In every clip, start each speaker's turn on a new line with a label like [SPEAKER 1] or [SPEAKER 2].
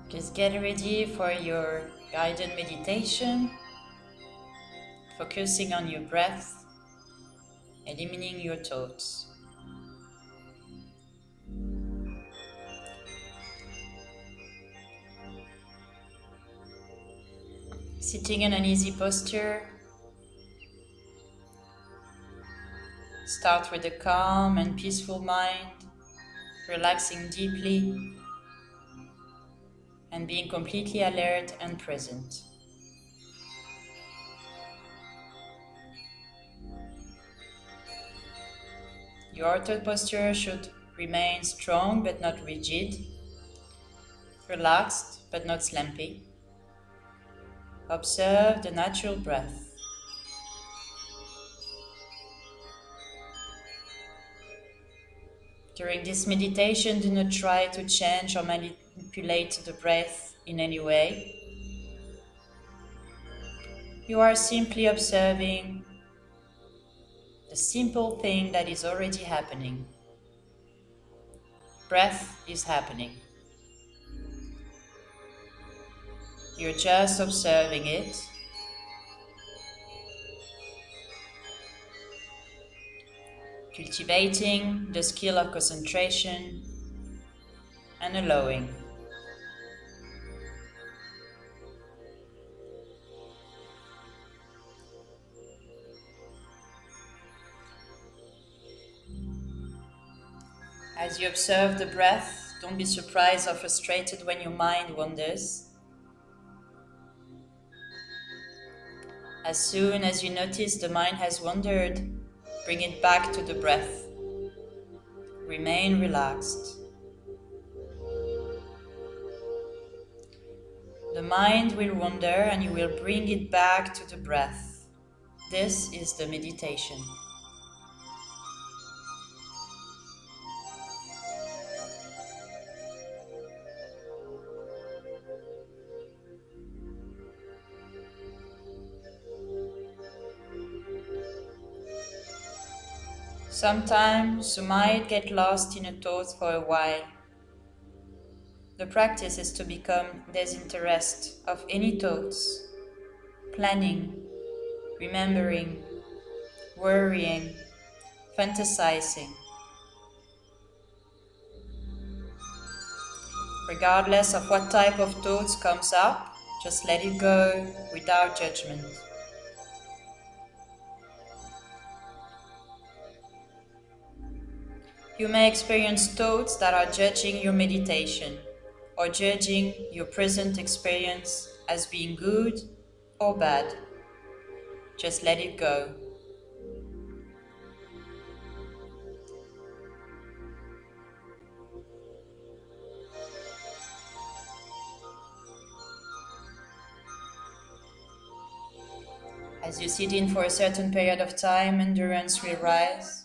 [SPEAKER 1] Just get ready for your guided meditation, focusing on your breath, eliminating your thoughts. Sitting in an easy posture, start with a calm and peaceful mind, relaxing deeply and being completely alert and present. Your ortho posture should remain strong but not rigid, relaxed but not slumpy. Observe the natural breath. During this meditation, do not try to change or manipulate the breath in any way. You are simply observing the simple thing that is already happening. Breath is happening. You're just observing it, cultivating the skill of concentration and allowing. As you observe the breath, don't be surprised or frustrated when your mind wanders. As soon as you notice the mind has wandered, bring it back to the breath. Remain relaxed. The mind will wander and you will bring it back to the breath. This is the meditation. Sometimes you might get lost in a thought for a while. The practice is to become disinterested of any thoughts, planning, remembering, worrying, fantasizing. Regardless of what type of thoughts comes up, just let it go without judgment. You may experience thoughts that are judging your meditation or judging your present experience as being good or bad. Just let it go. As you sit in for a certain period of time, endurance will rise.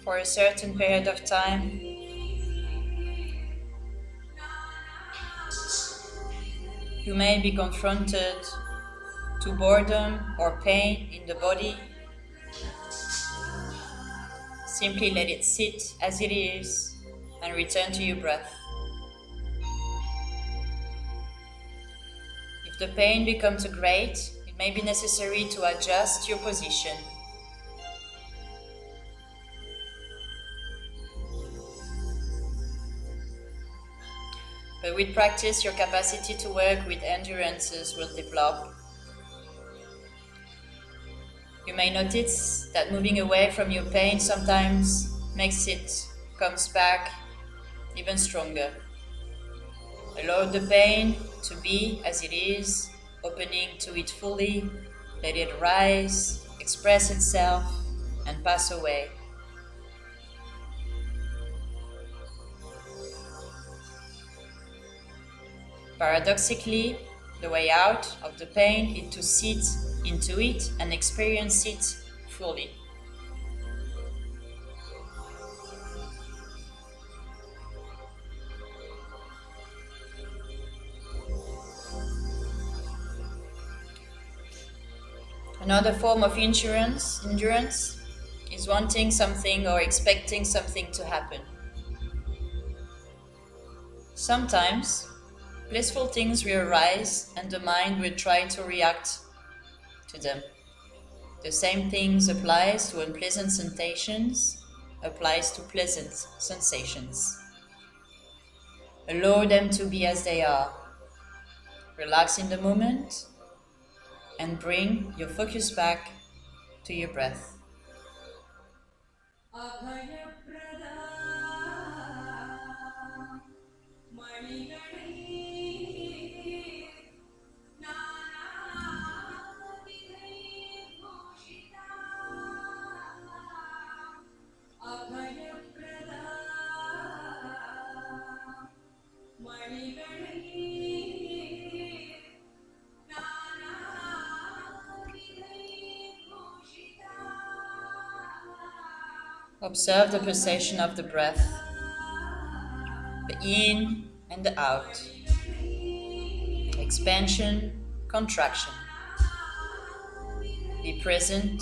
[SPEAKER 1] for a certain period of time. You may be confronted to boredom or pain in the body. Simply let it sit as it is and return to your breath. If the pain becomes great, it may be necessary to adjust your position. But with practice, your capacity to work with endurances will develop. You may notice that moving away from your pain sometimes makes it comes back even stronger. Allow the pain to be as it is, opening to it fully, let it rise, express itself, and pass away. Paradoxically, the way out of the pain is to sit into it and experience it fully. Another form of endurance is wanting something or expecting something to happen. Sometimes, blissful things will arise and the mind will try to react to them. The same things applies to unpleasant sensations, applies to pleasant sensations. Allow them to be as they are. Relax in the moment and bring your focus back to your breath. Observe the pulsation of the breath, the in and the out, expansion, contraction. Be present,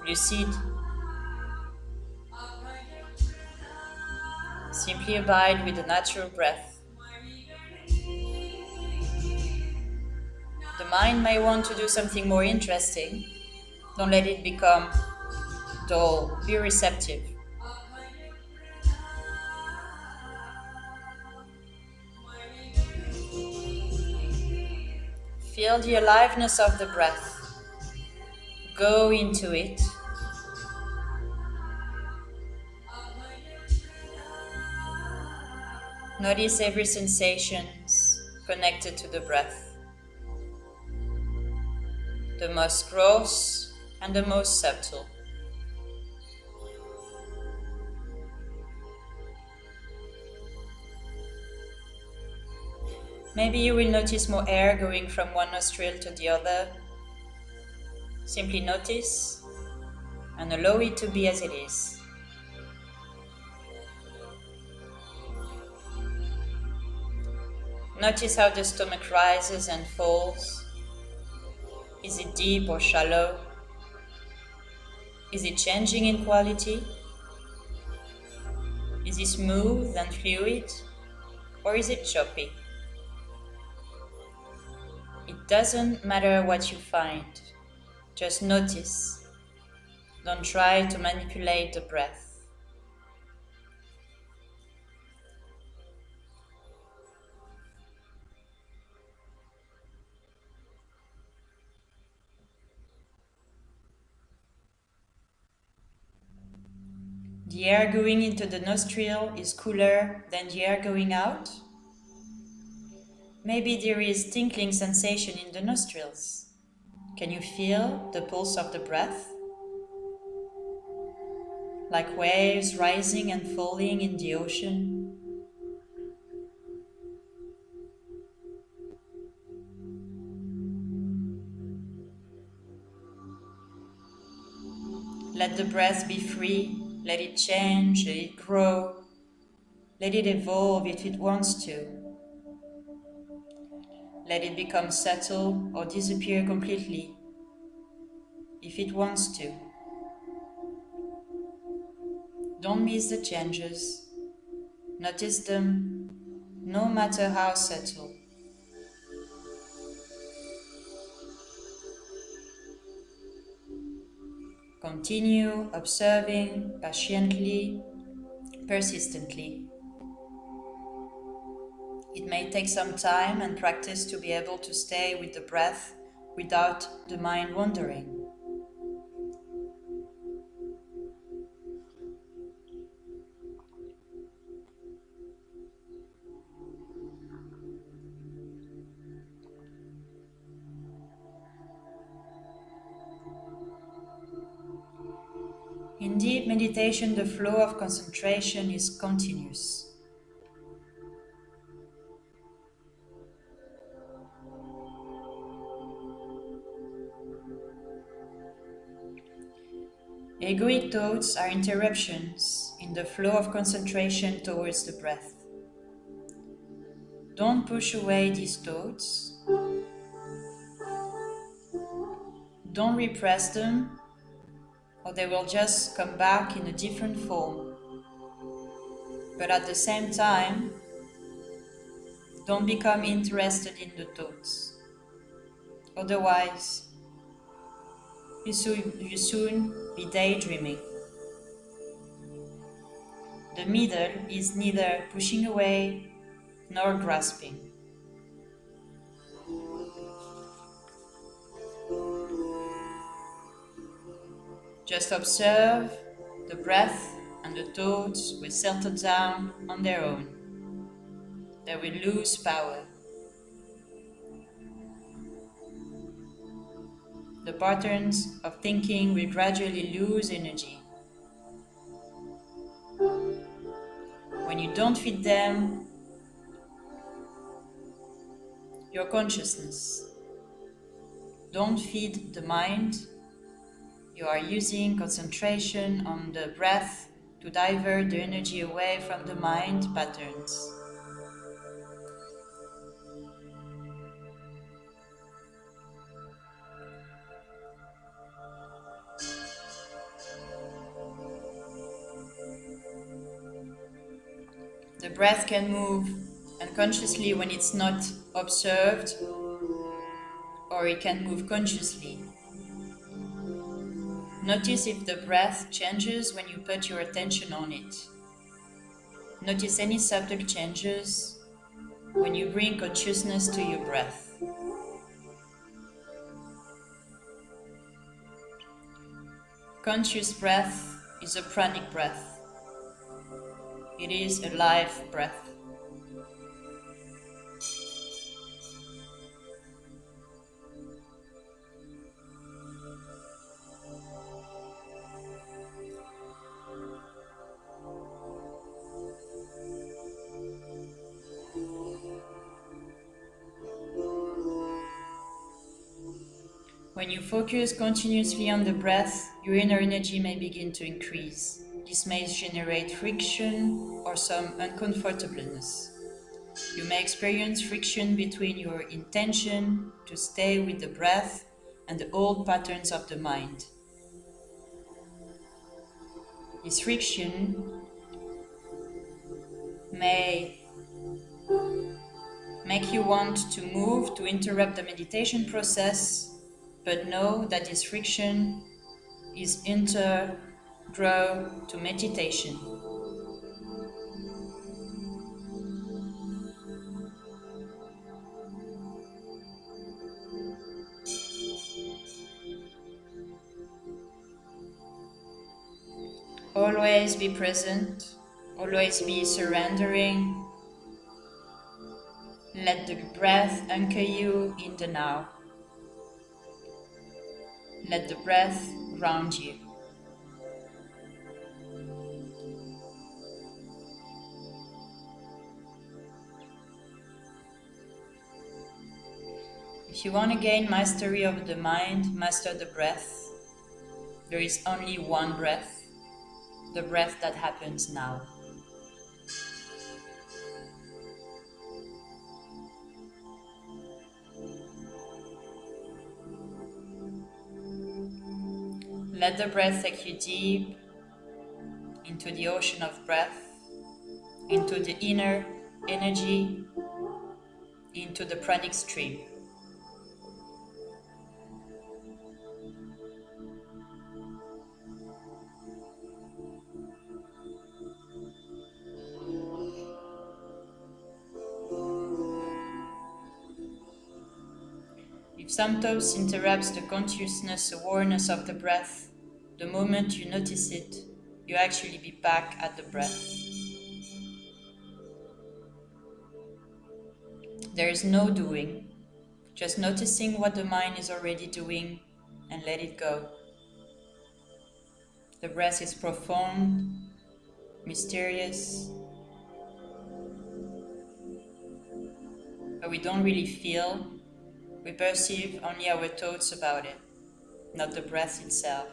[SPEAKER 1] lucid. Simply abide with the natural breath. The mind may want to do something more interesting. Don't let it become dull. Be receptive. Feel the aliveness of the breath. Go into it. Notice every sensation connected to the breath. The most gross and the most subtle. Maybe you will notice more air going from one nostril to the other. Simply notice and allow it to be as it is. Notice how the stomach rises and falls. Is it deep or shallow? Is it changing in quality? Is it smooth and fluid, or is it choppy? It doesn't matter what you find, just notice. Don't try to manipulate the breath. The air going into the nostril is cooler than the air going out. Maybe there is tinkling sensation in the nostrils. Can you feel the pulse of the breath? Like waves rising and falling in the ocean. Let the breath be free. Let it change, let it grow, let it evolve if it wants to. Let it become subtle or disappear completely if it wants to. Don't miss the changes. Notice them, no matter how subtle. Continue observing patiently, persistently. It may take some time and practice to be able to stay with the breath without the mind wandering. In deep meditation, the flow of concentration is continuous. Egoic thoughts are interruptions in the flow of concentration towards the breath. Don't push away these thoughts. Don't repress them, or they will just come back in a different form. But at the same time, don't become interested in the thoughts. Otherwise, you soon be daydreaming. The middle is neither pushing away nor grasping. Just observe the breath and the thoughts will settle down on their own. They will lose power. The patterns of thinking will gradually lose energy. When you don't feed them, your consciousness. Don't feed the mind. You are using concentration on the breath to divert the energy away from the mind patterns. The breath can move unconsciously when it's not observed, or it can move consciously. Notice if the breath changes when you put your attention on it. Notice any subtle changes when you bring consciousness to your breath. Conscious breath is a pranic breath. It is a live breath. When you focus continuously on the breath, your inner energy may begin to increase. This may generate friction or some uncomfortableness. You may experience friction between your intention to stay with the breath and the old patterns of the mind. This friction may make you want to move to interrupt the meditation process, but know that this friction is integral to meditation. Always be present, always be surrendering. Let the breath anchor you in the now. Let the breath ground you. If you want to gain mastery over the mind, master the breath. There is only one breath. the breath that happens now. Let the breath take you deep into the ocean of breath, into the inner energy, into the pranic stream. If sometimes interrupts the consciousness awareness of the breath, the moment you notice it, you actually be back at the breath. There is no doing, just noticing what the mind is already doing and let it go. The breath is profound, mysterious, but we don't really feel. We perceive only our thoughts about it, not the breath itself.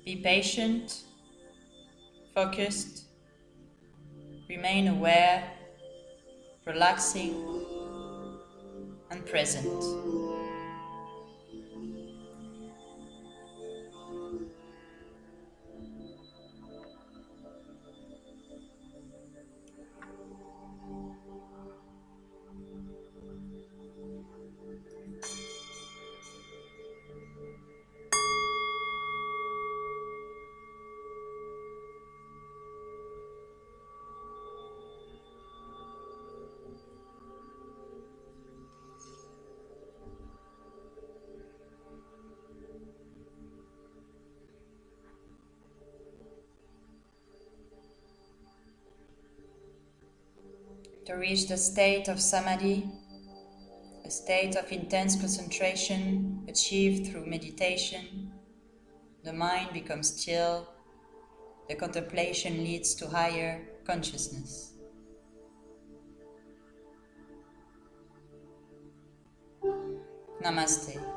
[SPEAKER 1] Be patient, focused, remain aware, relaxing, and present. To reach the state of samadhi, a state of intense concentration achieved through meditation, the mind becomes still, the contemplation leads to higher consciousness. Namaste.